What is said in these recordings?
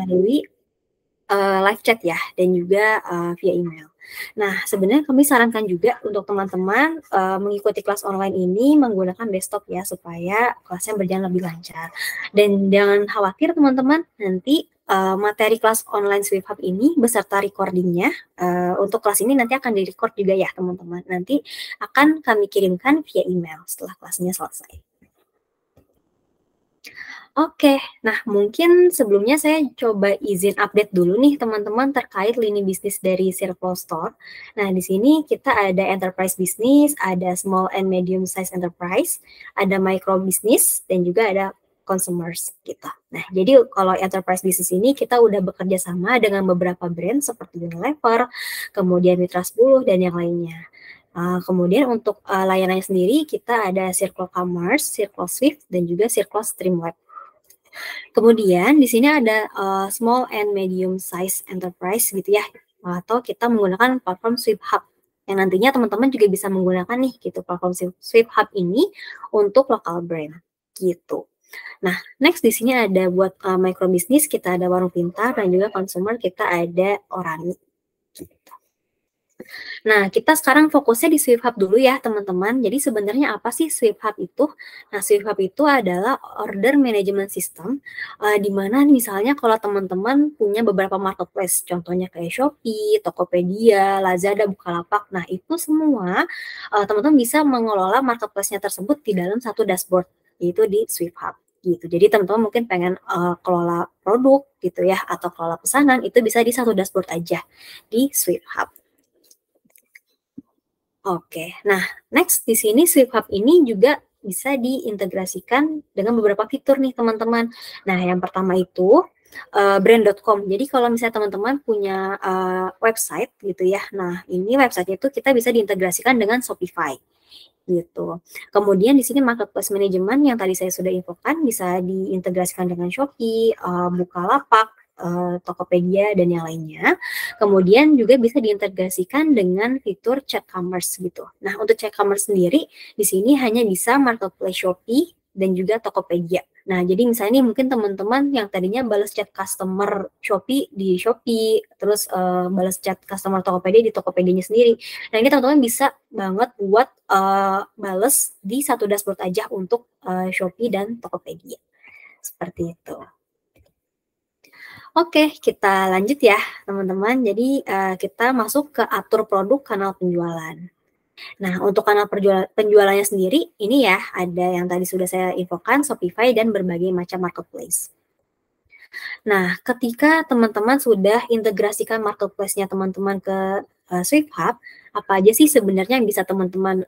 melalui live chat ya, dan juga via email. Nah, sebenarnya kami sarankan juga untuk teman-teman mengikuti kelas online ini menggunakan desktop ya, supaya kelasnya berjalan lebih lancar. Dan jangan khawatir teman-teman, nanti materi kelas online Swift Hub ini beserta recordingnya, untuk kelas ini nanti akan di-record juga ya teman-teman. Nanti akan kami kirimkan via email setelah kelasnya selesai. Oke, nah mungkin sebelumnya saya coba izin update dulu nih teman-teman terkait lini bisnis dari Circle Store. Nah, di sini kita ada enterprise business, ada small and medium size enterprise, ada micro business, dan juga ada consumers gitu. Nah, jadi kalau enterprise business ini kita udah bekerja sama dengan beberapa brand seperti Unilever, kemudian Mitra 10, dan yang lainnya. Kemudian untuk layanannya sendiri kita ada Circle Commerce, Circle Swift, dan juga Circle Streamlab. Kemudian di sini ada small and medium size enterprise gitu ya, atau kita menggunakan platform Swift Hub yang nantinya teman-teman juga bisa menggunakan nih gitu platform Swift Hub ini untuk lokal brand gitu. Nah, next di sini ada buat micro business kita ada Warung Pintar, dan juga consumer kita ada Orani. Nah, kita sekarang fokusnya di Swift Hub dulu ya, teman-teman. Jadi sebenarnya apa sih Swift Hub itu? Nah, Swift Hub itu adalah order management system, di mana misalnya kalau teman-teman punya beberapa marketplace, contohnya kayak Shopee, Tokopedia, Lazada, Bukalapak. Nah, itu semua teman-teman bisa mengelola marketplace-nya tersebut di dalam satu dashboard, yaitu di Swift Hub. Gitu. Jadi teman-teman mungkin pengen kelola produk gitu ya, atau kelola pesanan, itu bisa di satu dashboard aja di Swift Hub. Oke, nah next di sini Swift Hub ini juga bisa diintegrasikan dengan beberapa fitur nih teman-teman. Nah yang pertama itu brand.com. Jadi kalau misalnya teman-teman punya website gitu ya, nah ini website itu kita bisa diintegrasikan dengan Shopify gitu. Kemudian di sini marketplace management yang tadi saya sudah infokan bisa diintegrasikan dengan Shopee, Bukalapak, Tokopedia, dan yang lainnya. Kemudian juga bisa diintegrasikan dengan fitur chat commerce gitu. Nah, untuk chat commerce sendiri di sini hanya bisa marketplace Shopee dan juga Tokopedia. Nah, jadi misalnya nih mungkin teman-teman yang tadinya balas chat customer Shopee di Shopee, terus balas chat customer Tokopedia di Tokopedia-nya sendiri. Nah, ini teman-teman bisa banget buat balas di satu dashboard aja untuk Shopee dan Tokopedia. Seperti itu. Oke, kita lanjut ya teman-teman. Jadi kita masuk ke atur produk kanal penjualan. Nah, untuk kanal penjualannya sendiri, ini ya ada yang tadi sudah saya infokan, Shopify dan berbagai macam marketplace. Nah, ketika teman-teman sudah integrasikan marketplace-nya teman-teman ke Swift Hub, apa aja sih sebenarnya yang bisa teman-teman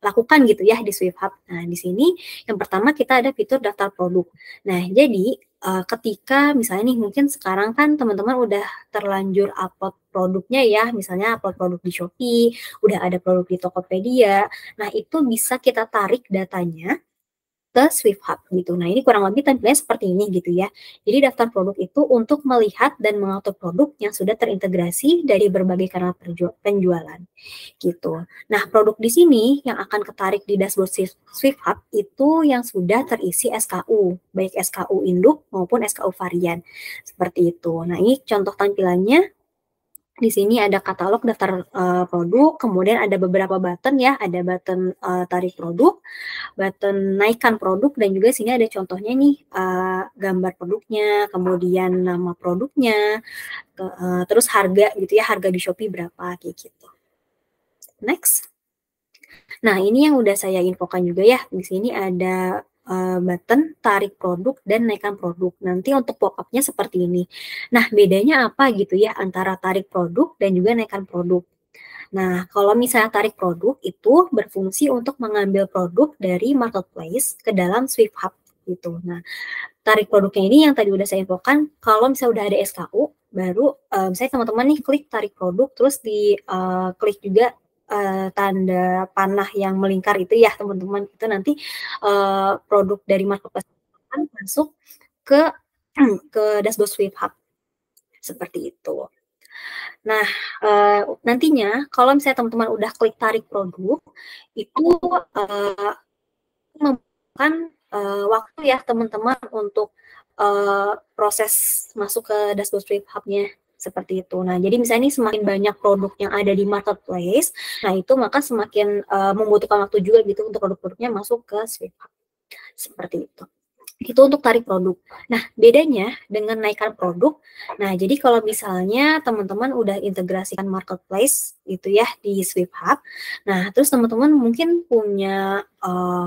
lakukan gitu ya di Swift Hub. Nah, di sini yang pertama kita ada fitur daftar produk. Nah, jadi ketika misalnya nih mungkin sekarang kan teman-teman udah terlanjur upload produknya ya, misalnya upload produk di Shopee, udah ada produk di Tokopedia. Nah, itu bisa kita tarik datanya ke Swift Hub gitu. Nah, ini kurang lebih tampilannya seperti ini gitu ya. Jadi daftar produk itu untuk melihat dan mengatur produk yang sudah terintegrasi dari berbagai kanal penjualan gitu. Nah, produk di sini yang akan ketarik di dashboard Swift Hub itu yang sudah terisi SKU, baik SKU induk maupun SKU varian. Seperti itu. Nah, ini contoh tampilannya. Di sini ada katalog daftar produk, kemudian ada beberapa button ya, ada button tarik produk, button naikkan produk, dan juga sini ada contohnya nih gambar produknya, kemudian nama produknya, terus harga gitu ya, harga di Shopee berapa kayak gitu. Next. Nah, ini yang udah saya infokan juga ya. Di sini ada button tarik produk dan naikkan produk. Nanti untuk pop-up-nya seperti ini. Nah, bedanya apa gitu ya antara tarik produk dan juga naikkan produk. Nah, kalau misalnya tarik produk itu berfungsi untuk mengambil produk dari marketplace ke dalam Swift Hub gitu. Nah, tarik produknya ini yang tadi udah saya infokan, kalau misalnya udah ada SKU, baru misalnya teman-teman nih klik tarik produk, terus di klik juga tanda panah yang melingkar itu ya teman-teman, itu nanti produk dari marketplace akan masuk ke dashboard Swift Hub seperti itu. Nah, nantinya kalau misalnya teman-teman udah klik tarik produk, itu membutuhkan waktu ya teman-teman untuk proses masuk ke dashboard Swift Hub-nya seperti itu. Nah, jadi misalnya ini semakin banyak produk yang ada di marketplace, nah itu maka semakin membutuhkan waktu juga gitu untuk produk-produknya masuk ke Swift Hub. Seperti itu. Itu untuk tarik produk. Nah, bedanya dengan naikkan produk, nah jadi kalau misalnya teman-teman udah integrasikan marketplace gitu ya di Swift Hub, nah terus teman-teman mungkin punya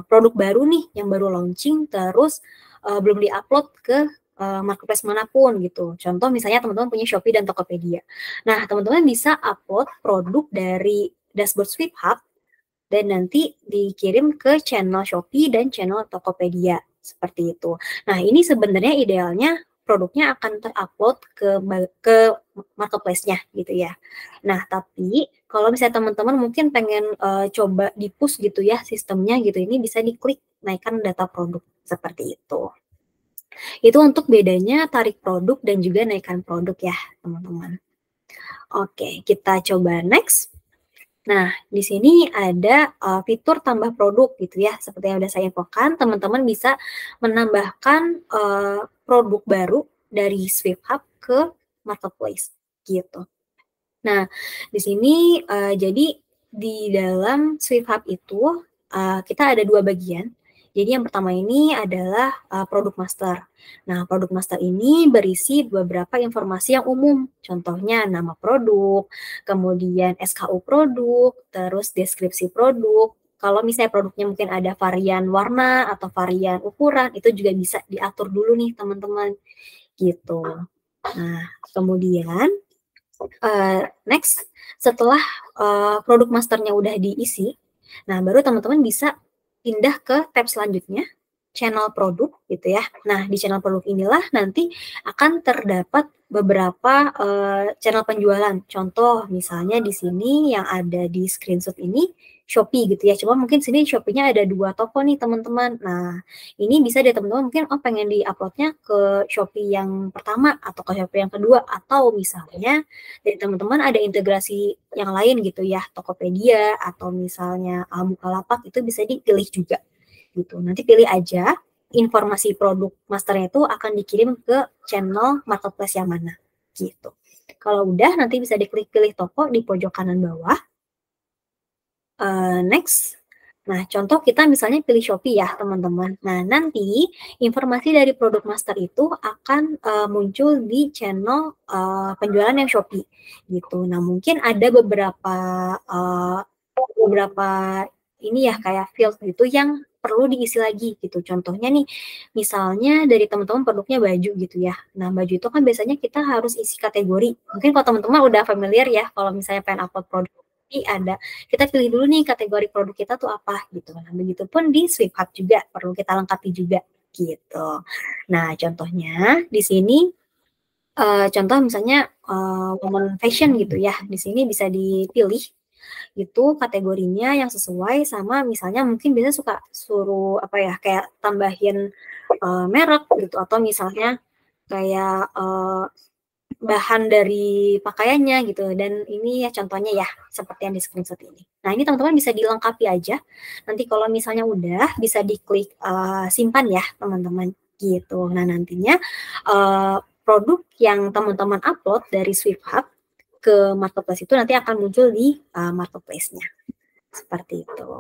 produk baru nih yang baru launching, terus belum di-upload ke marketplace manapun gitu. Contoh misalnya teman-teman punya Shopee dan Tokopedia. Nah, teman-teman bisa upload produk dari dashboard Swift Hub dan nanti dikirim ke channel Shopee dan channel Tokopedia. Seperti itu. Nah, ini sebenarnya idealnya produknya akan terupload ke marketplace-nya gitu ya. Nah, tapi kalau misalnya teman-teman mungkin pengen coba di-push gitu ya sistemnya gitu, ini bisa diklik naikkan data produk seperti itu. Itu untuk bedanya tarik produk dan juga naikkan produk ya, teman-teman. Oke, kita coba next. Nah, di sini ada fitur tambah produk gitu ya. Seperti yang sudah saya infokan, teman-teman bisa menambahkan produk baru dari Swift Hub ke marketplace gitu. Nah, di sini jadi di dalam Swift Hub itu kita ada 2 bagian. Jadi yang pertama ini adalah produk master. Nah, produk master ini berisi beberapa informasi yang umum. Contohnya nama produk, kemudian SKU produk, terus deskripsi produk. Kalau misalnya produknya mungkin ada varian warna atau varian ukuran, itu juga bisa diatur dulu nih teman-teman. Gitu. Nah, kemudian next, setelah produk masternya udah diisi, nah baru teman-teman bisa pindah ke tab selanjutnya, channel produk gitu ya. Nah, di channel produk inilah nanti akan terdapat beberapa channel penjualan. Contoh misalnya di sini yang ada di screenshot ini Shopee gitu ya. Cuma mungkin sini Shopee-nya ada 2 toko nih teman-teman. Nah, ini bisa deh teman-teman mungkin pengen di-upload-nya ke Shopee yang pertama atau ke Shopee yang kedua, atau misalnya dari teman-teman ada integrasi yang lain gitu ya, Tokopedia atau misalnya Bukalapak, itu bisa dipilih juga gitu. Nanti pilih aja informasi produk masternya itu akan dikirim ke channel marketplace yang mana gitu. Kalau udah nanti bisa diklik pilih toko di pojok kanan bawah. Next. Nah, contoh kita misalnya pilih Shopee ya, teman-teman. Nah, nanti informasi dari produk master itu akan muncul di channel penjualan yang Shopee gitu. Nah, mungkin ada beberapa ini ya kayak field gitu yang perlu diisi lagi gitu. Contohnya nih, misalnya dari teman-teman produknya baju gitu ya. Nah, baju itu kan biasanya kita harus isi kategori. Mungkin kalau teman-teman udah familiar ya, kalau misalnya pengen upload produk, ada kita pilih dulu nih kategori produk kita tuh apa gitu. Nah, begitupun di Swift Hub juga perlu kita lengkapi juga gitu. Nah, contohnya di sini contoh misalnya woman fashion gitu ya. Di sini bisa dipilih itu kategorinya yang sesuai sama misalnya mungkin biasanya suka suruh apa ya kayak tambahin merek gitu, atau misalnya kayak bahan dari pakaiannya gitu. Dan ini ya contohnya ya seperti yang di screenshot ini. Nah, ini teman-teman bisa dilengkapi aja. Nanti kalau misalnya udah bisa diklik simpan ya teman-teman gitu. Nah, nantinya produk yang teman-teman upload dari Swift Hub ke marketplace itu nanti akan muncul di marketplace-nya. Seperti itu.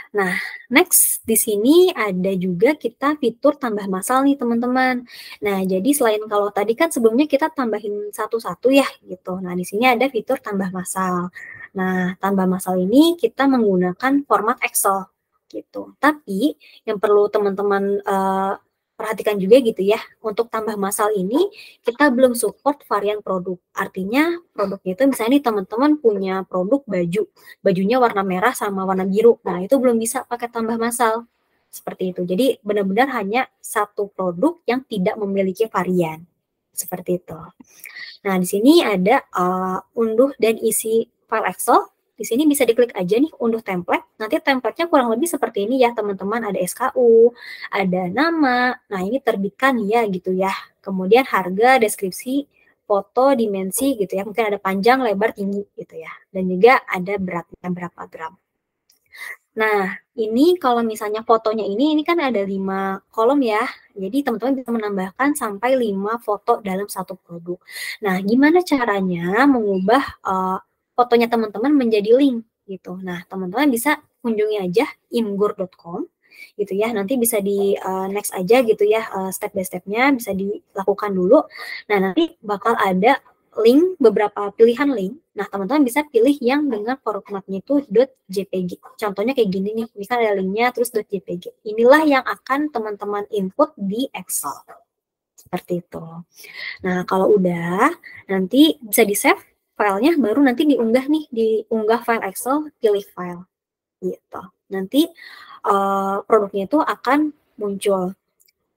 Nah, next di sini ada juga kita fitur tambah masal nih teman-teman. Nah, jadi selain kalau tadi kan sebelumnya kita tambahin satu-satu ya gitu. Nah, di sini ada fitur tambah masal. Nah, tambah masal ini kita menggunakan format Excel gitu. Tapi yang perlu teman-teman perhatikan juga gitu ya, untuk tambah masal ini kita belum support varian produk. Artinya produknya itu misalnya nih teman-teman punya produk baju, bajunya warna merah sama warna biru. Nah, itu belum bisa pakai tambah masal. Seperti itu. Jadi benar-benar hanya satu produk yang tidak memiliki varian. Seperti itu. Nah, di sini ada unduh dan isi file Excel. Di sini bisa diklik aja nih unduh template. Nanti template-nya kurang lebih seperti ini ya teman-teman. Ada SKU, ada nama. Nah, ini terbitkan ya gitu ya. Kemudian harga, deskripsi, foto, dimensi gitu ya. Mungkin ada panjang, lebar, tinggi gitu ya. Dan juga ada beratnya berapa gram. Nah, ini kalau misalnya fotonya ini kan ada 5 kolom ya. Jadi teman-teman bisa menambahkan sampai 5 foto dalam satu produk. Nah, gimana caranya mengubah fotonya teman-teman menjadi link gitu. Nah, teman-teman bisa kunjungi aja imgur.com gitu ya. Nanti bisa di next aja gitu ya, step by step-nya bisa dilakukan dulu. Nah, nanti bakal ada link, beberapa pilihan link. Nah, teman-teman bisa pilih yang dengan formatnya itu .jpg. Contohnya kayak gini nih, ini kan ada linknya terus .jpg. Inilah yang akan teman-teman input di Excel. Seperti itu. Nah, kalau udah, nanti bisa di-save filenya, baru nanti diunggah nih, diunggah file Excel, pilih file. Gitu. Nanti produknya itu akan muncul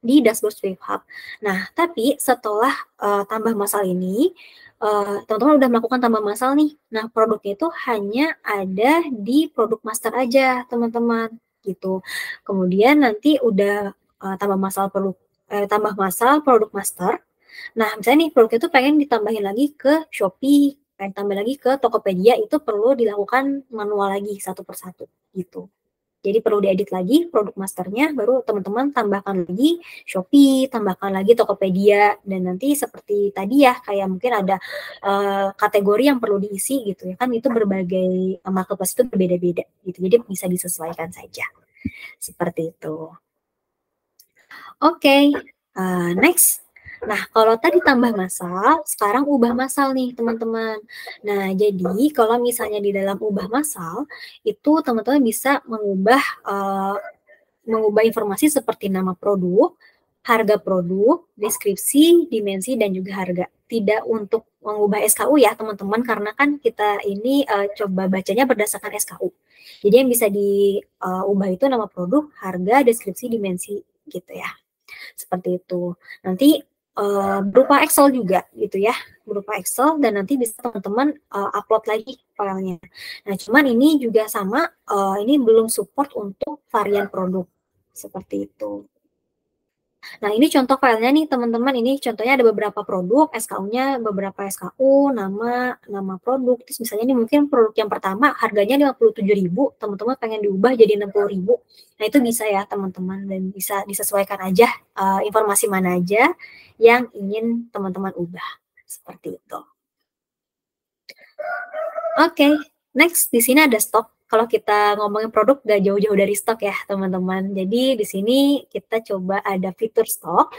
di dashboard Swift Hub. Nah, tapi setelah tambah masal ini, teman-teman udah melakukan tambah masal nih. Nah, produknya itu hanya ada di produk master aja, teman-teman, gitu. Kemudian nanti udah tambah masal produk master. Nah, misalnya nih produknya itu pengen ditambahin lagi ke Shopee, pengen tambah lagi ke Tokopedia, itu perlu dilakukan manual lagi satu persatu, gitu. Jadi perlu diedit lagi produk masternya, baru teman-teman tambahkan lagi Shopee, tambahkan lagi Tokopedia, dan nanti seperti tadi ya, kayak mungkin ada kategori yang perlu diisi gitu ya, kan itu berbagai marketplace itu berbeda-beda gitu, jadi bisa disesuaikan saja. Seperti itu. Oke, next. Nah, kalau tadi tambah masal, sekarang ubah masal nih, teman-teman. Nah, jadi kalau misalnya di dalam ubah masal, itu teman-teman bisa mengubah informasi seperti nama produk, harga produk, deskripsi, dimensi, dan juga harga. Tidak untuk mengubah SKU ya, teman-teman, karena kan kita ini coba bacanya berdasarkan SKU. Jadi yang bisa diubah itu nama produk, harga, deskripsi, dimensi, gitu ya. Seperti itu. Nanti berupa Excel juga gitu ya, berupa Excel, dan nanti bisa teman-teman upload lagi filenya. Nah, cuman ini juga sama, ini belum support untuk varian produk, seperti itu. Nah, ini contoh filenya nih teman-teman, ini contohnya ada beberapa produk, SKU-nya beberapa SKU, nama produk, terus misalnya ini mungkin produk yang pertama harganya 57.000, teman-teman pengen diubah jadi 60.000. Nah, itu bisa ya teman-teman, dan bisa disesuaikan aja informasi mana aja yang ingin teman-teman ubah. Seperti itu. Oke, next di sini ada stok. Kalau kita ngomongin produk gak jauh-jauh dari stok ya, teman-teman. Jadi di sini kita coba ada fitur stok.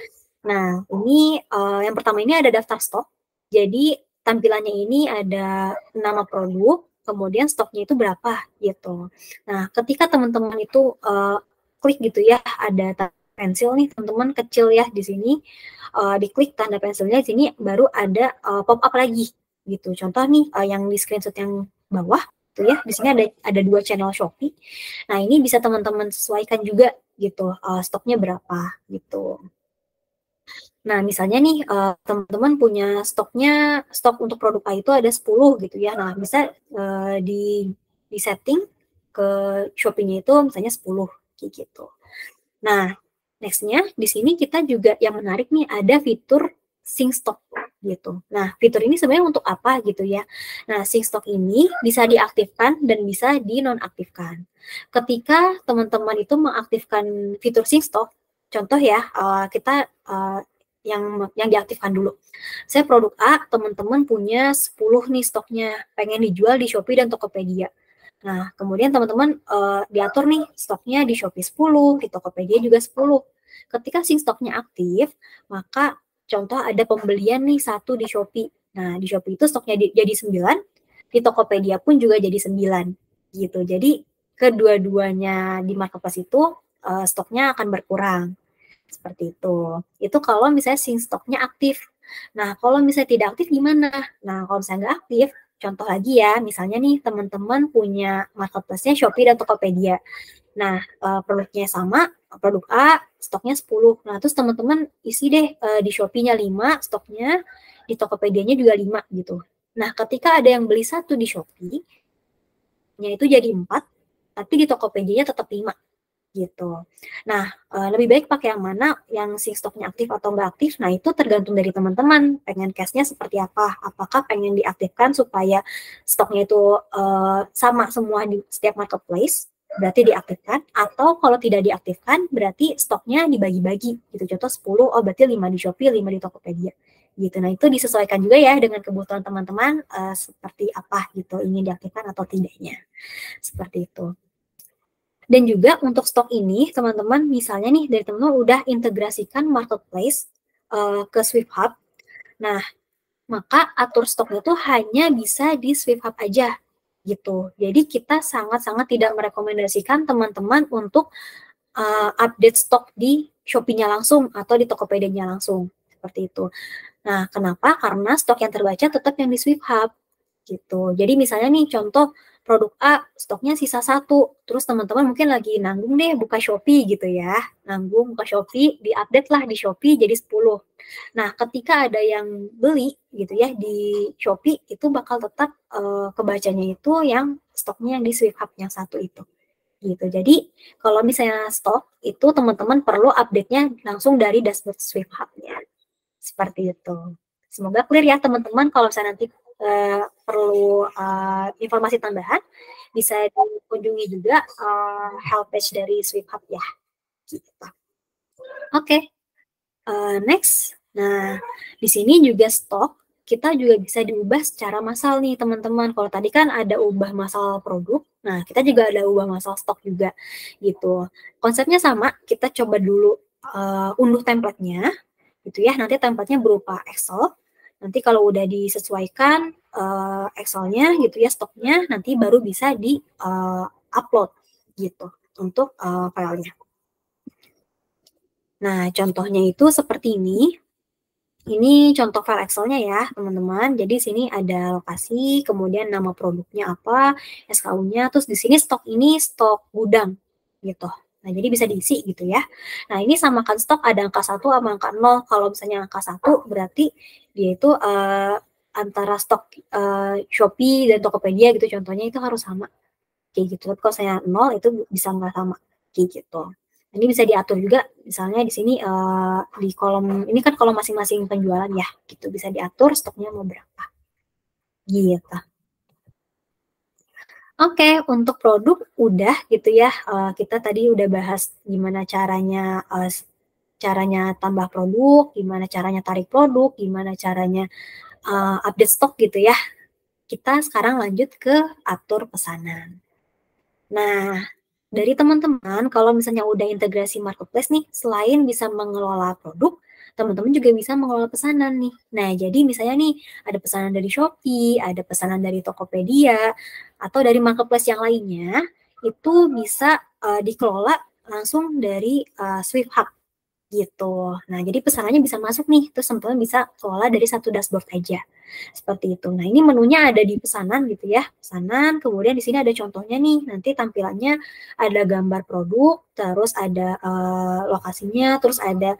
Nah, ini yang pertama ini ada daftar stok. Jadi tampilannya ini ada nama produk, kemudian stoknya itu berapa gitu. Nah, ketika teman-teman itu klik gitu ya, ada tanda pensil nih, teman-teman kecil ya di sini. Diklik tanda pensilnya di sini baru ada pop up lagi gitu. Contoh nih yang di screenshot yang bawah tuh ya, di sini ada 2 channel Shopee. Nah, ini bisa teman-teman sesuaikan juga gitu, stoknya berapa gitu. Nah, misalnya nih teman-teman punya stok untuk produk A itu ada 10 gitu ya. Nah, bisa di setting ke Shopee-nya itu misalnya 10 gitu. Nah, next-nya di sini kita juga yang menarik nih ada fitur sync stock gitu. Nah, fitur ini sebenarnya untuk apa gitu ya. Nah, sync stock ini bisa diaktifkan dan bisa dinonaktifkan. Ketika teman-teman itu mengaktifkan fitur sync stock, contoh ya, kita yang diaktifkan dulu. Saya produk A, teman-teman punya 10 nih stoknya, pengen dijual di Shopee dan Tokopedia. Nah, kemudian teman-teman diatur nih stoknya di Shopee 10, di Tokopedia juga 10. Ketika sync stoknya aktif, maka contoh ada pembelian nih 1 di Shopee. Nah, di Shopee itu stoknya jadi 9, di Tokopedia pun juga jadi 9 gitu. Jadi kedua-duanya di marketplace itu stoknya akan berkurang. Seperti itu. Itu kalau misalnya sync stoknya aktif. Nah, kalau misalnya tidak aktif gimana? Nah, kalau misalnya nggak aktif, contoh lagi ya, misalnya nih teman-teman punya marketplace-nya Shopee dan Tokopedia. Nah, produknya sama, produk A, stoknya 10. Nah, terus teman-teman isi deh di Shopee-nya 5 stoknya, di Tokopedia-nya juga 5 gitu. Nah, ketika ada yang beli 1 di Shopee-nya itu jadi 4, tapi di Tokopedia-nya tetap 5 gitu. Nah, lebih baik pakai yang mana, yang sync stoknya aktif atau nggak aktif, nah itu tergantung dari teman-teman, pengen case-nya seperti apa. Apakah pengen diaktifkan supaya stoknya itu sama semua di setiap marketplace, berarti diaktifkan, atau kalau tidak diaktifkan berarti stoknya dibagi-bagi gitu. Contoh 10, oh berarti 5 di Shopee, 5 di Tokopedia gitu. Nah, itu disesuaikan juga ya dengan kebutuhan teman-teman seperti apa gitu, ingin diaktifkan atau tidaknya. Seperti itu. Dan juga untuk stok ini, teman-teman misalnya nih dari teman-teman udah integrasikan marketplace ke Swift Hub. Nah, maka atur stoknya tuh hanya bisa di Swift Hub aja gitu. Jadi kita sangat-sangat tidak merekomendasikan teman-teman untuk update stok di Shopee-nya langsung atau di Tokopedia-nya langsung. Seperti itu. Nah, kenapa? Karena stok yang terbaca tetap yang di Swift Hub gitu. Jadi misalnya nih contoh produk A stoknya sisa 1, terus teman-teman mungkin lagi nanggung deh buka Shopee gitu ya. Nanggung buka Shopee, diupdate lah di Shopee jadi 10. Nah, ketika ada yang beli gitu ya di Shopee itu bakal tetap kebacanya itu yang stoknya yang di Swift Hub yang 1 itu. Gitu. Jadi kalau misalnya stok itu teman-teman perlu update-nya langsung dari dashboard Swift Hub-nya. Seperti itu. Semoga clear ya teman-teman. Kalau misalnya nanti perlu informasi tambahan, bisa dikunjungi juga help page dari Swift Hub ya. Gitu. Oke, next. Nah, di sini juga stok kita juga bisa diubah secara massal nih teman-teman. Kalau tadi kan ada ubah massal produk, nah kita juga ada ubah massal stok juga gitu. Konsepnya sama, kita coba dulu unduh template-nya gitu ya. Nanti template-nya berupa Excel. Nanti kalau udah disesuaikan Excel-nya gitu ya, stoknya nanti baru bisa di upload gitu untuk filenya. Nah, contohnya itu seperti ini. Ini contoh file Excel-nya ya, teman-teman. Jadi sini ada lokasi, kemudian nama produknya apa, SKU-nya, terus di sini stok ini stok gudang gitu. Nah, jadi bisa diisi gitu ya. Nah, ini samakan stok ada angka 1 sama angka 0. Kalau misalnya angka 1 berarti dia itu antara stok Shopee dan Tokopedia gitu contohnya itu harus sama. Kayak gitu. Kalau saya 0 itu bisa nggak sama. Kayak gitu. Ini bisa diatur juga, misalnya di sini di kolom, ini kan kolom masing-masing penjualan ya, gitu bisa diatur stoknya mau berapa. Gitu. Oke, untuk produk udah gitu ya, kita tadi udah bahas gimana caranya tambah produk, gimana caranya tarik produk, gimana caranya update stok gitu ya. Kita sekarang lanjut ke atur pesanan. Nah, dari teman-teman, kalau misalnya udah integrasi marketplace nih, selain bisa mengelola produk, teman-teman juga bisa mengelola pesanan nih. Nah, jadi misalnya nih, ada pesanan dari Shopee, ada pesanan dari Tokopedia, atau dari marketplace yang lainnya, itu bisa dikelola langsung dari Swift Hub gitu. Nah, jadi pesanannya bisa masuk nih, terus teman-teman bisa kelola dari satu dashboard aja. Seperti itu. Nah, ini menunya ada di pesanan gitu ya. Pesanan, kemudian di sini ada contohnya nih. Nanti tampilannya ada gambar produk, terus ada lokasinya, terus ada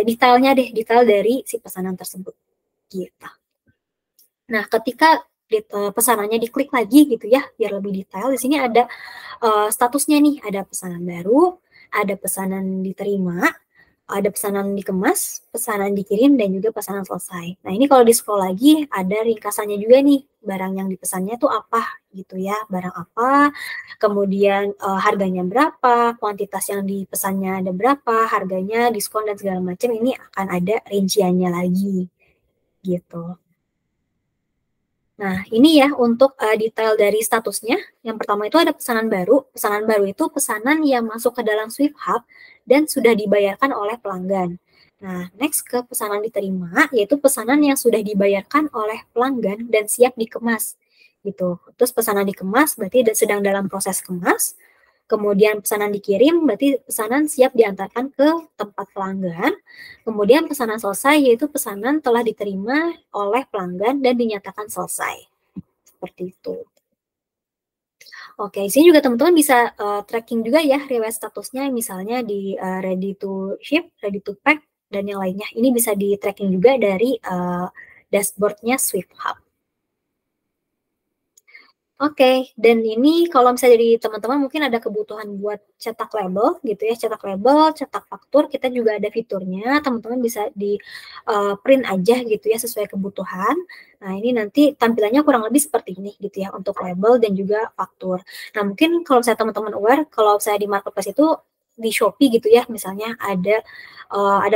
detailnya deh, detail dari si pesanan tersebut. Gitu. Nah, ketika pesanannya diklik lagi gitu ya, biar lebih detail, di sini ada statusnya nih, ada pesanan baru, ada pesanan diterima, ada pesanan dikemas, pesanan dikirim, dan juga pesanan selesai. Nah, ini kalau di-scroll lagi, ada ringkasannya juga nih, barang yang dipesannya tuh apa, gitu ya, barang apa, kemudian harganya berapa, kuantitas yang dipesannya ada berapa, harganya, diskon, dan segala macam, ini akan ada rinciannya lagi, gitu. Nah, ini ya untuk detail dari statusnya. Yang pertama itu ada pesanan baru. Pesanan baru itu pesanan yang masuk ke dalam Swift Hub dan sudah dibayarkan oleh pelanggan. Nah, next ke pesanan diterima, yaitu pesanan yang sudah dibayarkan oleh pelanggan dan siap dikemas. Gitu. Terus pesanan dikemas berarti sedang dalam proses kemas. Kemudian pesanan dikirim, berarti pesanan siap diantarkan ke tempat pelanggan. Kemudian pesanan selesai, yaitu pesanan telah diterima oleh pelanggan dan dinyatakan selesai. Seperti itu. Oke, di sini juga teman-teman bisa tracking juga ya riwayat statusnya, misalnya di ready to ship, ready to pack, dan yang lainnya. Ini bisa di tracking juga dari dashboard-nya Swift Hub. Oke, dan ini kalau misalnya dari teman-teman mungkin ada kebutuhan buat cetak label gitu ya, cetak label, cetak faktur, kita juga ada fiturnya, teman-teman bisa di print aja gitu ya sesuai kebutuhan. Nah, ini nanti tampilannya kurang lebih seperti ini gitu ya untuk label dan juga faktur. Nah, mungkin kalau misalnya teman-teman aware, kalau saya di marketplace itu di Shopee gitu ya, misalnya ada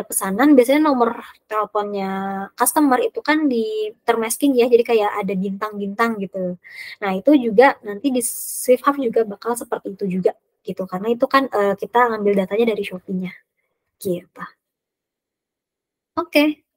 pesanan, biasanya nomor teleponnya customer itu kan di termasking ya, jadi kayak ada bintang-bintang gitu. Nah, itu juga nanti di Swift Hub juga bakal seperti itu juga gitu, karena itu kan kita ngambil datanya dari Shopee-nya gitu. Oke,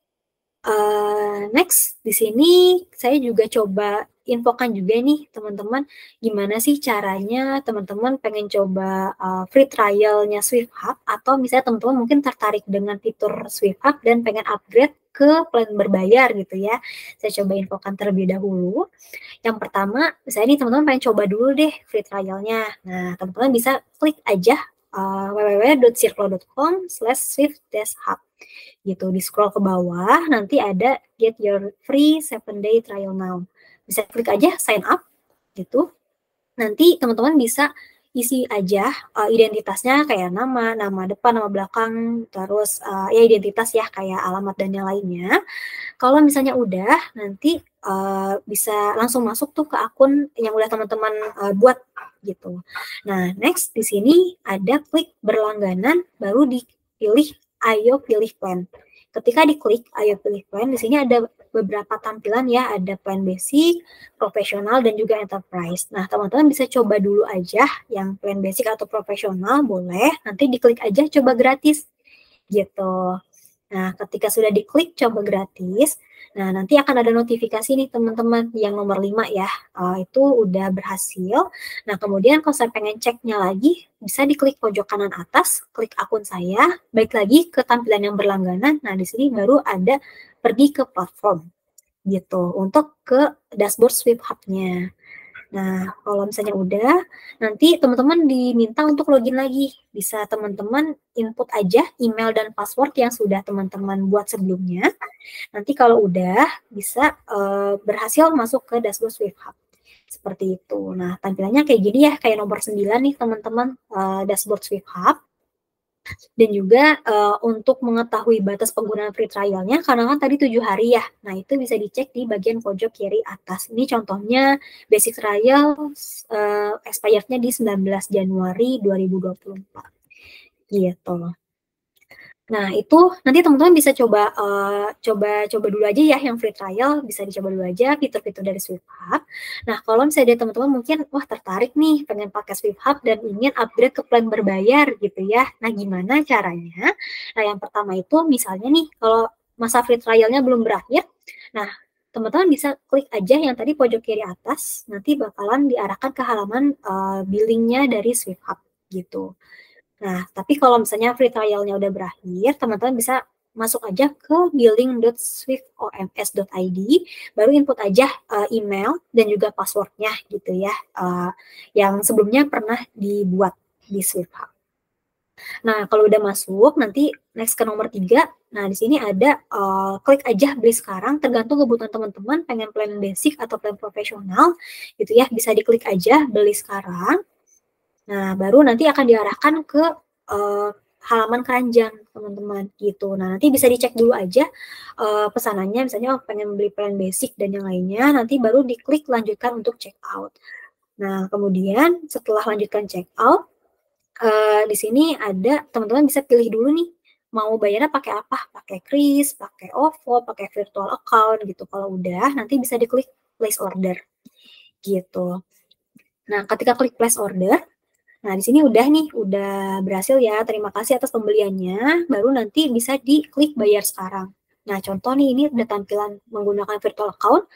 next di sini saya juga coba infokan juga nih teman-teman, gimana sih caranya teman-teman pengen coba free trial-nya Swift Hub atau misalnya teman-teman mungkin tertarik dengan fitur Swift Hub dan pengen upgrade ke plan berbayar gitu ya. Saya coba infokan terlebih dahulu. Yang pertama, misalnya nih teman-teman pengen coba dulu deh free trial-nya. Nah, teman-teman bisa klik aja www.circle.com/swift-hub gitu. Di scroll ke bawah, nanti ada get your free 7-day trial now. Bisa klik aja sign up gitu. Nanti teman-teman bisa isi aja identitasnya kayak nama, nama depan, nama belakang, terus ya identitas ya kayak alamat dan yang lainnya. Kalau misalnya udah, nanti bisa langsung masuk tuh ke akun yang udah teman-teman buat gitu. Nah, next di sini ada klik berlangganan, baru dipilih ayo pilih plan. Ketika diklik ayo pilih plan, di sini ada beberapa tampilan ya, ada plan basic, profesional, dan juga enterprise. Nah, teman-teman bisa coba dulu aja yang plan basic atau profesional, boleh. Nanti diklik aja coba gratis gitu. Nah, ketika sudah diklik coba gratis, nah nanti akan ada notifikasi nih teman-teman yang nomor 5 ya, itu udah berhasil. Nah, kemudian kalau saya pengen ceknya lagi, bisa diklik pojok kanan atas, klik akun saya, balik lagi ke tampilan yang berlangganan, nah di sini baru ada pergi ke platform gitu, untuk ke dashboard Swift Hub-nya. Nah, kalau misalnya udah, nanti teman-teman diminta untuk login lagi. Bisa teman-teman input aja email dan password yang sudah teman-teman buat sebelumnya. Nanti kalau udah, bisa berhasil masuk ke dashboard Swift Hub. Seperti itu. Nah, tampilannya kayak gini ya, kayak nomor 9 nih teman-teman, dashboard Swift Hub. Dan juga untuk mengetahui batas penggunaan free trial-nya, karena kan tadi 7 hari ya. Nah, itu bisa dicek di bagian pojok kiri atas. Ini contohnya basic trial expired-nya di 19 Januari 2024. Gitu. Nah, itu nanti teman-teman bisa coba dulu aja ya yang free trial, bisa dicoba dulu aja fitur-fitur dari Swift Hub. Nah, kalau misalnya dari teman-teman mungkin, wah tertarik nih pengen pakai Swift Hub dan ingin upgrade ke plan berbayar gitu ya. Nah, gimana caranya? Nah, yang pertama itu misalnya nih, kalau masa free trial-nya belum berakhir, nah teman-teman bisa klik aja yang tadi pojok kiri atas, nanti bakalan diarahkan ke halaman billing-nya dari Swift Hub gitu. Nah, tapi kalau misalnya free trial-nya udah berakhir, teman-teman bisa masuk aja ke billing.swiftoms.id, baru input aja email dan juga password-nya gitu ya, yang sebelumnya pernah dibuat di Swift Hub. Nah, kalau udah masuk, nanti next ke nomor 3, nah di sini ada klik aja beli sekarang, tergantung kebutuhan teman-teman, pengen plan basic atau plan profesional, gitu ya, bisa diklik aja beli sekarang. Nah, baru nanti akan diarahkan ke halaman keranjang, teman-teman, gitu. Nah, nanti bisa dicek dulu aja pesanannya, misalnya pengen beli plan basic dan yang lainnya, nanti baru diklik lanjutkan untuk check out. Nah, kemudian setelah lanjutkan check out, di sini ada teman-teman bisa pilih dulu nih, mau bayarnya pakai apa? Pakai kris, pakai OVO, pakai virtual account gitu. Kalau udah, nanti bisa diklik place order, gitu. Nah, ketika klik place order, nah, di sini udah nih, udah berhasil ya, terima kasih atas pembeliannya, baru nanti bisa diklik bayar sekarang. Nah, contoh nih, ini udah tampilan menggunakan virtual account,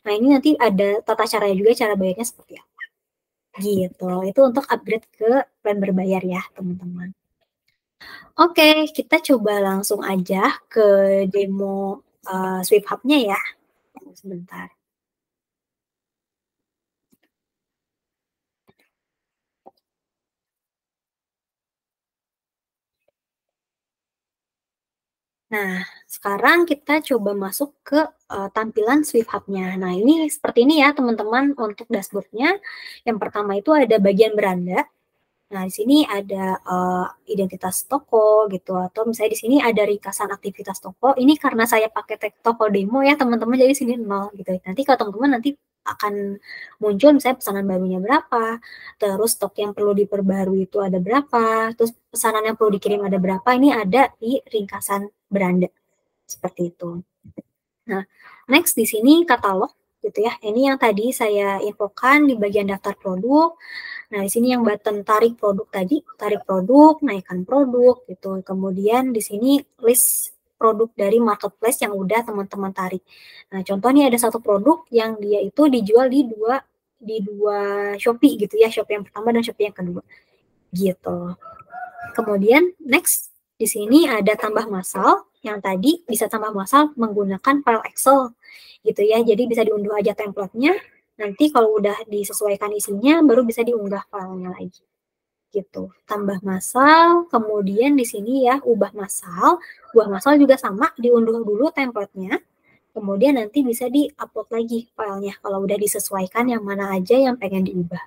nah ini nanti ada tata caranya juga, cara bayarnya seperti apa. Gitu, itu untuk upgrade ke plan berbayar ya, teman-teman. Oke, kita coba langsung aja ke demo Swift Hub-nya ya. Sebentar. Nah, sekarang kita coba masuk ke tampilan Swift Hub-nya. Nah, ini seperti ini ya teman-teman untuk dashboard-nya. Yang pertama itu ada bagian beranda. Nah, di sini ada identitas toko gitu, atau misalnya di sini ada ringkasan aktivitas toko. Ini karena saya pakai toko demo ya teman-teman, jadi sini 0 gitu. Nanti kalau teman-teman nanti akan muncul misalnya pesanan barunya berapa, terus stok yang perlu diperbarui itu ada berapa, terus pesanan yang perlu dikirim ada berapa, ini ada di ringkasan beranda. Seperti itu. Nah, next di sini katalog gitu ya. Ini yang tadi saya infokan di bagian daftar produk. Nah, di sini yang button tarik produk tadi, tarik produk, naikkan produk gitu. Kemudian di sini list produk dari marketplace yang udah teman-teman tarik. Nah, contohnya ada satu produk yang dia itu dijual di dua Shopee gitu ya, Shopee yang pertama dan Shopee yang kedua. Gitu. Kemudian next di sini ada tambah massal yang tadi bisa tambah massal menggunakan file Excel gitu ya. Jadi bisa diunduh aja template-nya. Nanti kalau udah disesuaikan isinya baru bisa diunggah filenya lagi. Gitu. Tambah massal, kemudian di sini ya ubah massal. Ubah massal juga sama, diunduh dulu template-nya. Kemudian nanti bisa di-upload lagi filenya kalau udah disesuaikan yang mana aja yang pengen diubah.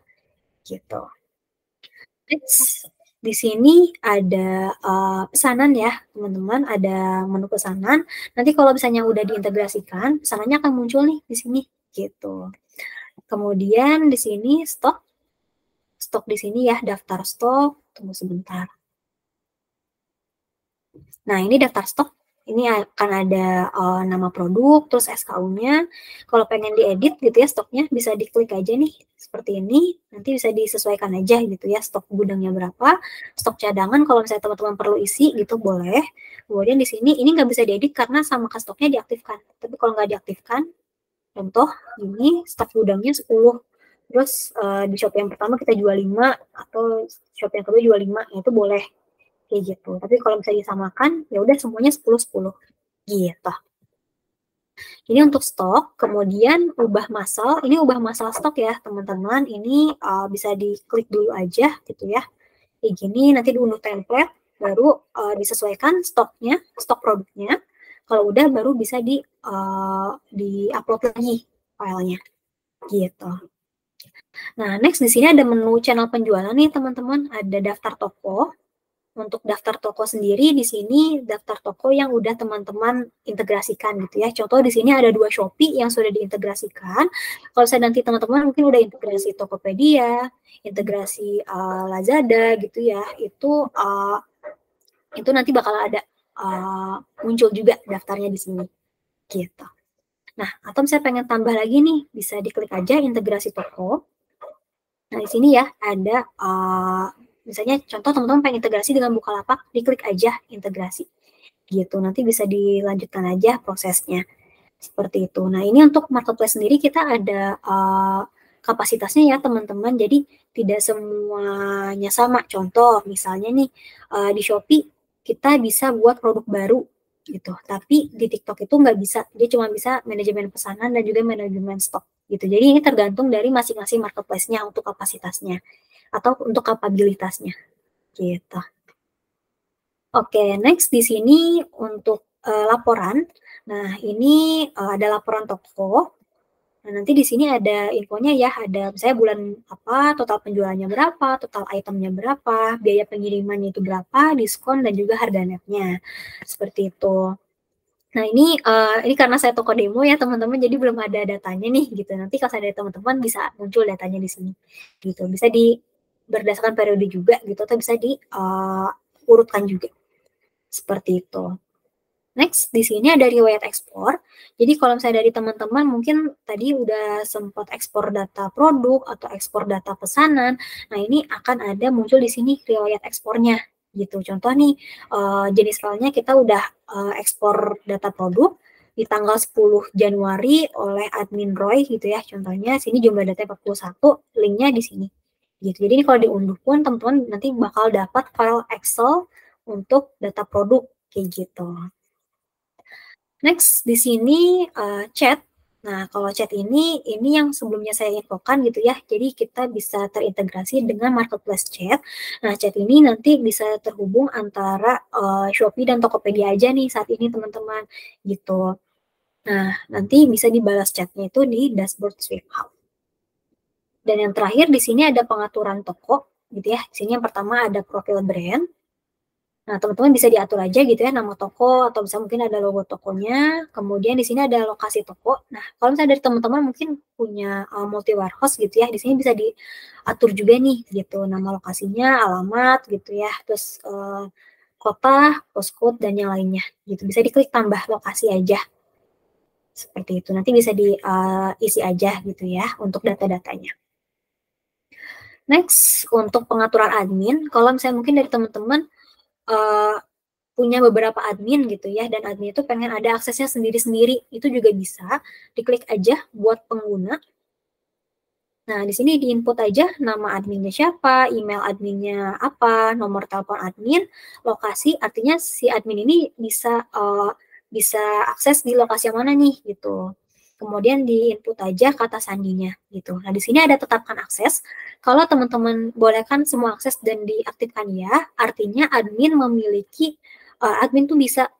Gitu. Next, di sini ada pesanan ya, teman-teman. Ada menu pesanan. Nanti kalau misalnya udah diintegrasikan, pesanannya akan muncul nih di sini, gitu. Kemudian di sini stok di sini ya, daftar stok. Tunggu sebentar. Nah, ini daftar stok. Ini akan ada nama produk, terus SKU-nya. Kalau pengen diedit gitu ya stoknya, bisa diklik aja nih seperti ini. Nanti bisa disesuaikan aja gitu ya stok gudangnya berapa, stok cadangan kalau misalnya teman-teman perlu isi gitu boleh. Kemudian di sini ini nggak bisa diedit karena sama stoknya diaktifkan. Tapi kalau nggak diaktifkan, contoh ini stok gudangnya 10. Terus di Shopee yang pertama kita jual 5 atau Shopee yang kedua jual 5, itu boleh kayak gitu. Tapi kalau misalnya disamakan, ya udah semuanya 10-10 gitu. Ini untuk stok, kemudian ubah massal. Ini ubah massal stok ya, teman-teman. Ini bisa diklik dulu aja gitu ya. Kayak gini, nanti diunduh template, baru disesuaikan stoknya, stok produknya. Kalau udah baru bisa di-upload lagi filenya. Gitu. Nah, next di sini ada menu channel penjualan nih, teman-teman. Ada daftar toko. Untuk daftar toko sendiri di sini daftar toko yang udah teman-teman integrasikan gitu ya. Contoh di sini ada 2 Shopee yang sudah diintegrasikan. Kalau saya nanti teman-teman mungkin udah integrasi Tokopedia, integrasi Lazada gitu ya. Itu nanti bakal ada muncul juga daftarnya di sini. Gitu. Nah, atau misalnya pengen tambah lagi nih, bisa diklik aja integrasi toko. Nah, di sini ya ada misalnya contoh teman-teman pengen integrasi dengan Bukalapak, diklik aja integrasi. Gitu. Nanti bisa dilanjutkan aja prosesnya. Seperti itu. Nah, ini untuk marketplace sendiri kita ada kapasitasnya ya, teman-teman. Jadi tidak semuanya sama. Contoh misalnya nih di Shopee kita bisa buat produk baru gitu. Tapi di TikTok itu nggak bisa. Dia cuma bisa manajemen pesanan dan juga manajemen stok gitu. Jadi ini tergantung dari masing-masing marketplace-nya untuk kapasitasnya atau untuk kapabilitasnya gitu. Oke, next di sini untuk laporan. Nah, ini ada laporan toko. Nah, nanti di sini ada infonya ya, ada misalnya bulan apa, total penjualannya berapa, total itemnya berapa, biaya pengirimannya itu berapa, diskon dan juga harga netnya. Seperti itu. Nah, ini karena saya toko demo ya, teman-teman, jadi belum ada datanya nih gitu. Nanti kalau saya dari teman-teman bisa muncul datanya di sini. Gitu. Bisa berdasarkan periode juga gitu atau bisa diurutkan juga. Seperti itu. Next, di sini ada riwayat ekspor. Jadi kalau misalnya dari teman-teman mungkin tadi udah sempat ekspor data produk atau ekspor data pesanan. Nah, ini akan ada muncul di sini riwayat ekspornya gitu. Contoh nih, jenis filenya kita udah ekspor data produk di tanggal 10 Januari oleh admin Roy gitu ya. Contohnya sini jumlah data 41, linknya di sini. Gitu. Jadi ini kalau diunduh pun teman-teman nanti bakal dapat file Excel untuk data produk kayak gitu. Next di sini chat. Nah, kalau chat ini yang sebelumnya saya infokan gitu ya. Jadi kita bisa terintegrasi dengan marketplace chat. Nah, chat ini nanti bisa terhubung antara Shopee dan Tokopedia aja nih saat ini teman-teman gitu. Nah, nanti bisa dibalas chatnya itu di dashboard Swift Hub. Dan yang terakhir di sini ada pengaturan toko gitu ya. Di sini yang pertama ada profil brand. Nah, teman-teman bisa diatur aja gitu ya nama toko atau bisa mungkin ada logo tokonya. Kemudian di sini ada lokasi toko. Nah, kalau misalnya dari teman-teman mungkin punya multi warehouse gitu ya, di sini bisa diatur juga nih gitu nama lokasinya, alamat gitu ya, terus kota, postcode dan yang lainnya gitu. Bisa diklik tambah lokasi aja. Seperti itu. Nanti bisa diisi aja gitu ya untuk data-datanya. Next, untuk pengaturan admin, kalau misalnya mungkin dari teman-teman punya beberapa admin gitu ya, dan admin itu pengen ada aksesnya sendiri-sendiri, itu juga bisa, diklik aja buat pengguna. Nah, di sini di-input aja nama adminnya siapa, email adminnya apa, nomor telepon admin, lokasi, artinya si admin ini bisa akses di lokasi yang mana nih, gitu. Kemudian di-input aja kata sandinya, gitu. Nah, di sini ada tetapkan akses. Kalau teman-teman bolehkan semua akses dan diaktifkan ya, artinya admin memiliki admin tuh bisa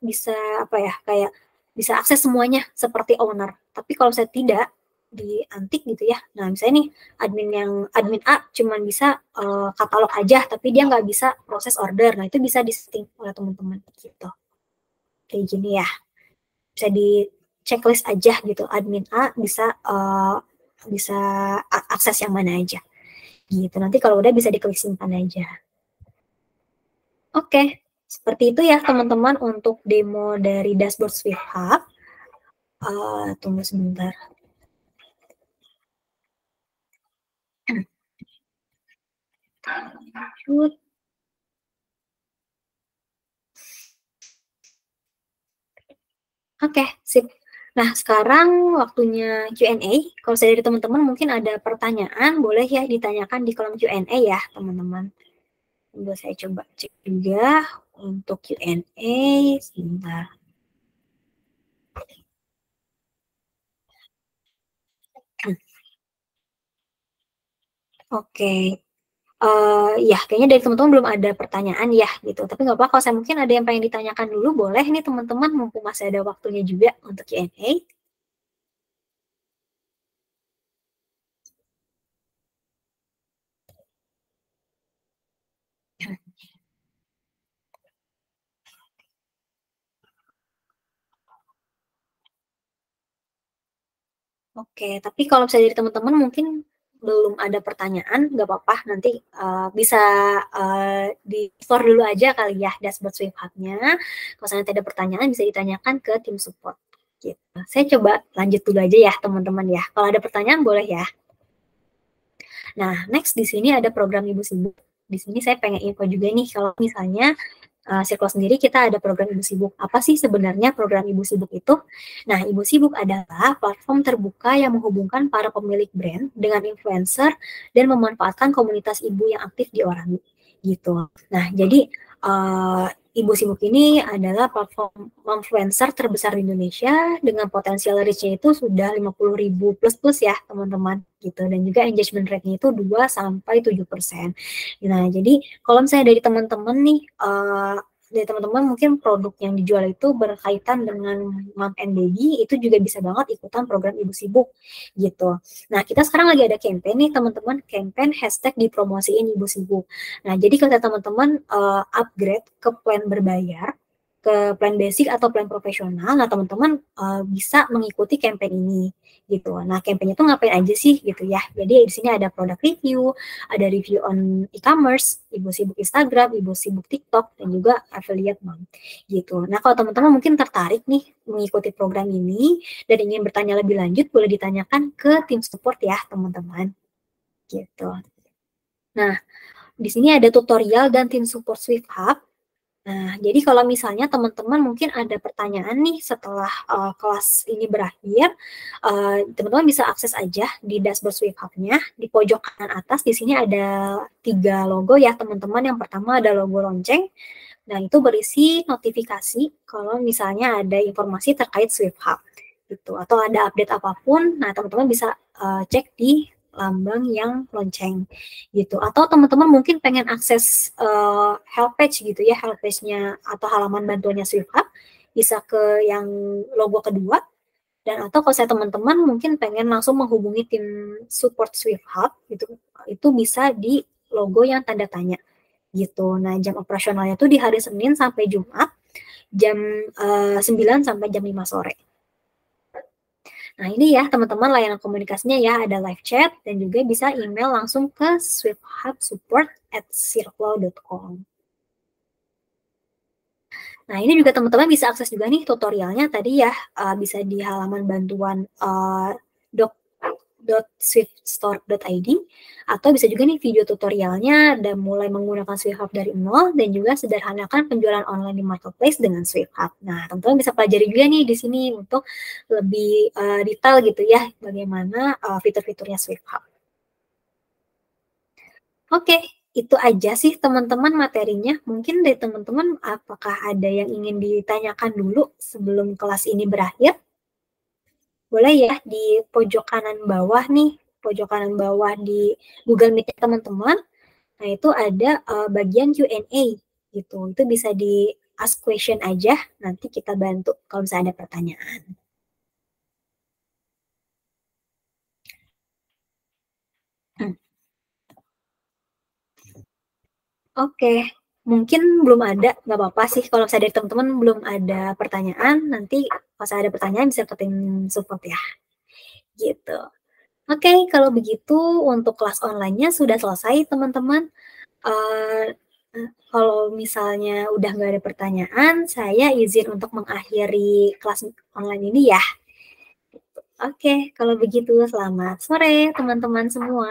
apa ya, kayak bisa akses semuanya seperti owner. Tapi kalau saya tidak diantik gitu ya. Nah, misalnya nih admin A cuman bisa katalog aja, tapi dia nggak bisa proses order. Nah, itu bisa di-setting oleh teman-teman gitu. Kayak gini ya. Bisa di checklist aja gitu. Admin A bisa akses yang mana aja. Gitu. Nanti kalau udah bisa diklik simpan aja. Oke, seperti itu ya teman-teman untuk demo dari dashboard Swift Hub. Tunggu sebentar. Oke, sip. Nah, sekarang waktunya Q&A. Kalau saya dari teman-teman mungkin ada pertanyaan, boleh ya ditanyakan di kolom Q&A ya, teman-teman. Tunggu saya coba cek juga untuk Q&A. Sebentar. Oke. Ya, kayaknya dari teman-teman belum ada pertanyaan ya, gitu. Tapi nggak apa-apa, kalau saya mungkin ada yang pengen ditanyakan dulu, boleh nih teman-teman, mumpung masih ada waktunya juga untuk Q&A. Oke, tapi kalau misalnya dari teman-teman mungkin belum ada pertanyaan, nggak apa-apa, nanti bisa di-store dulu aja kali ya dashboard Swift Hub-nya. Kalau misalnya ada pertanyaan, bisa ditanyakan ke tim support. Gitu. Saya coba lanjut dulu aja ya, teman-teman ya. Kalau ada pertanyaan, boleh ya. Nah, next di sini ada program Ibu Sibuk. Di sini saya pengen info juga nih, kalau misalnya Circle sendiri kita ada program Ibu Sibuk. Apa sih sebenarnya program Ibu Sibuk itu? Nah, Ibu Sibuk adalah platform terbuka yang menghubungkan para pemilik brand dengan influencer dan memanfaatkan komunitas ibu yang aktif di Orami gitu. Nah, jadi Ibu Sibuk ini adalah platform influencer terbesar di Indonesia dengan potensial reach-nya itu sudah 50.000 plus ya, teman-teman gitu. Dan juga engagement rate-nya itu 2-7%. Nah, jadi kalau misalnya dari teman-teman nih, mungkin produk yang dijual itu berkaitan dengan mom and baby, itu juga bisa banget ikutan program Ibu Sibuk gitu. Nah, kita sekarang lagi ada campaign nih teman-teman, campaign hashtag dipromosiin Ibu Sibuk. Nah, jadi kalau teman-teman upgrade ke plan berbayar, ke plan basic atau plan profesional, nah teman-teman bisa mengikuti campaign ini gitu. Nah, campaign itu ngapain aja sih gitu ya. Jadi di sini ada product review, ada review on e-commerce, Ibu Sibuk Instagram, Ibu Sibuk TikTok, dan juga affiliate mom gitu. Nah, kalau teman-teman mungkin tertarik nih mengikuti program ini dan ingin bertanya lebih lanjut, boleh ditanyakan ke tim support ya, teman-teman. Gitu. Nah, di sini ada tutorial dan tim support Swift Hub. Nah, jadi kalau misalnya teman-teman mungkin ada pertanyaan nih setelah kelas ini berakhir, teman-teman bisa akses aja di dashboard Swift Hub-nya. Di pojok kanan atas di sini ada 3 logo ya teman-teman. Yang pertama ada logo lonceng. Nah, itu berisi notifikasi kalau misalnya ada informasi terkait Swift Hub. gitu. Atau ada update apapun, nah teman-teman bisa cek di lambang yang lonceng gitu. Atau teman-teman mungkin pengen akses help page gitu ya, help page-nya atau halaman bantuannya Swift Hub, bisa ke yang logo kedua. Dan atau kalau saya teman-teman mungkin pengen langsung menghubungi tim support Swift Hub gitu, itu bisa di logo yang tanda tanya gitu. Nah, jam operasionalnya tuh di hari Senin sampai Jumat jam 9 sampai jam 5 sore. Nah, ini ya teman-teman layanan komunikasinya ya, ada live chat dan juga bisa email langsung ke swifthubsupport@circlow.com. Nah, ini juga teman-teman bisa akses juga nih tutorialnya tadi ya, bisa di halaman bantuan doc.swiftstore.id, atau bisa juga nih video tutorialnya dan mulai menggunakan Swift Hub dari nol dan juga sederhanakan penjualan online di marketplace dengan Swift Hub. Nah, teman-teman bisa pelajari juga nih di sini untuk lebih detail gitu ya bagaimana fitur-fiturnya Swift Hub. Oke, itu aja sih teman-teman materinya. Mungkin dari teman-teman apakah ada yang ingin ditanyakan dulu sebelum kelas ini berakhir? Boleh ya di pojok kanan bawah nih, pojok kanan bawah di Google Meet teman-teman. Nah, itu ada bagian Q&A gitu. Itu bisa di ask question aja, nanti kita bantu kalau misalnya ada pertanyaan. Oke, mungkin belum ada, nggak apa-apa sih kalau misalnya dari teman-teman belum ada pertanyaan, nanti kalau ada pertanyaan bisa ke tim support ya, gitu. Oke, kalau begitu untuk kelas online-nya sudah selesai teman-teman. Uh, kalau misalnya udah nggak ada pertanyaan, saya izin untuk mengakhiri kelas online ini ya. Oke, kalau begitu selamat sore teman-teman semua.